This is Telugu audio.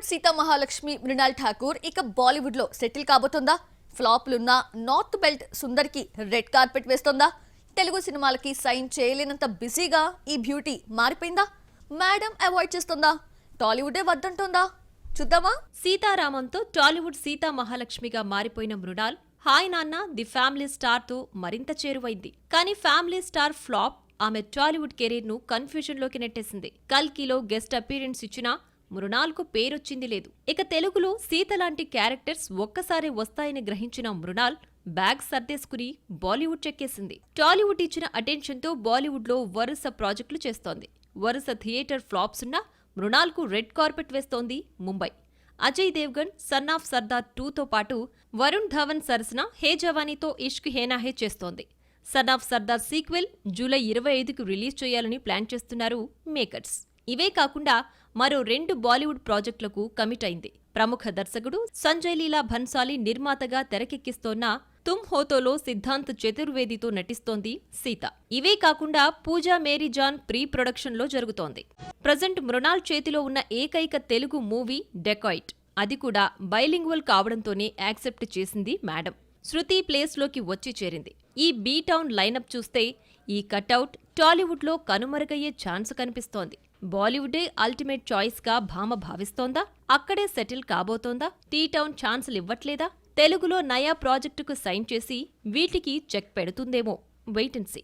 టాలీవుడ్ సీతా మహాలక్ష్మి మృణాల్ ఠాకూర్ ఇక బాలీవుడ్ లో సెటిల్ కాబోతుందా? ఫ్లాప్లున్న నార్త్ బెల్ట్ సుందర్కి రెడ్ కార్పెట్ వేస్తుందా? తెలుగు సినిమాలకి సైన్ చేయలేనంత బిజీగా ఈ బ్యూటీ మారిపోయిందా? మేడం అవాయిడ్ చేస్తుందా? టాలీవుడే వద్దంటుందా? చూద్దామా? సీతారామంతో టాలీవుడ్ సీతా మహాలక్ష్మిగా మారిపోయిన మృణాల్ హాయ్ నాన్న ది ఫ్యామిలీ స్టార్ తో మరింత చేరువైంది. కానీ ఫ్యామిలీ స్టార్ ఫ్లాప్ ఆమె టాలీవుడ్ కెరీర్ ను కన్ఫ్యూజన్ లోకి నెట్టేసింది. కల్కిలో గెస్ట్ అపీరెన్స్ ఇచ్చినా మృణాల్ కు పేరొచ్చింది లేదు. ఇక తెలుగులో సీత లాంటి క్యారెక్టర్స్ ఒక్కసారి వస్తాయని గ్రహించిన మృణాల్ బ్యాగ్ సర్దేసుకుని బాలీవుడ్ చెక్కేసింది. టాలీవుడ్ ఇచ్చిన అటెన్షన్ తో బాలీవుడ్ లో వరుస ప్రాజెక్టులు చేస్తోంది. వరుస థియేటర్ ఫ్లాప్స్ ఉన్న మృణాల్ కు రెడ్ కార్పెట్ వేస్తోంది ముంబై. అజయ్ దేవ్గన్ సన్ ఆఫ్ సర్దార్ 2తో పాటు వరుణ్ ధవన్ సరసన హే జవానీతో ఇష్క్ హేనాహే చేస్తోంది. Son of Sardaar sequel July 25కు రిలీజ్ చేయాలని ప్లాన్ చేస్తున్నారు మేకర్స్. ఇవే కాకుండా మరో 2 బాలీవుడ్ ప్రాజెక్టులకు కమిట్ అయింది. ప్రముఖ దర్శకుడు సంజయ్ లీలా భన్సాలి నిర్మాతగా తెరకెక్కిస్తోన్న తుమ్ హోతోలో సిద్ధాంత్ చతుర్వేదితో నటిస్తోంది సీత. ఇవే కాకుండా పూజా మేరీ జాన్ ప్రీ ప్రొడక్షన్ లో జరుగుతోంది. ప్రజెంట్ మృణాల్ చేతిలో ఉన్న ఏకైక తెలుగు మూవీ డెకాయిట్. అది కూడా బైలింగ్వల్ కావడంతోనే యాక్సెప్ట్ చేసింది మేడం. శృతి ప్లేస్ లోకి వచ్చి చేరింది. ఈ బీ టౌన్ లైనప్ చూస్తే ఈ కటౌట్ టాలీవుడ్ లో కనుమరుగయ్యే ఛాన్స్ కనిపిస్తోంది. బాలీవుడే అల్టిమేట్ చాయిస్ గా భామ భావిస్తోందా? అక్కడే సెటిల్ కాబోతోందా? టీ టౌన్ ఛాన్సులు ఇవ్వట్లేదా? తెలుగులో నయా ప్రాజెక్టుకు సైన్ చేసి వీటికి చెక్ పెడుతుందేమో. Wait and see.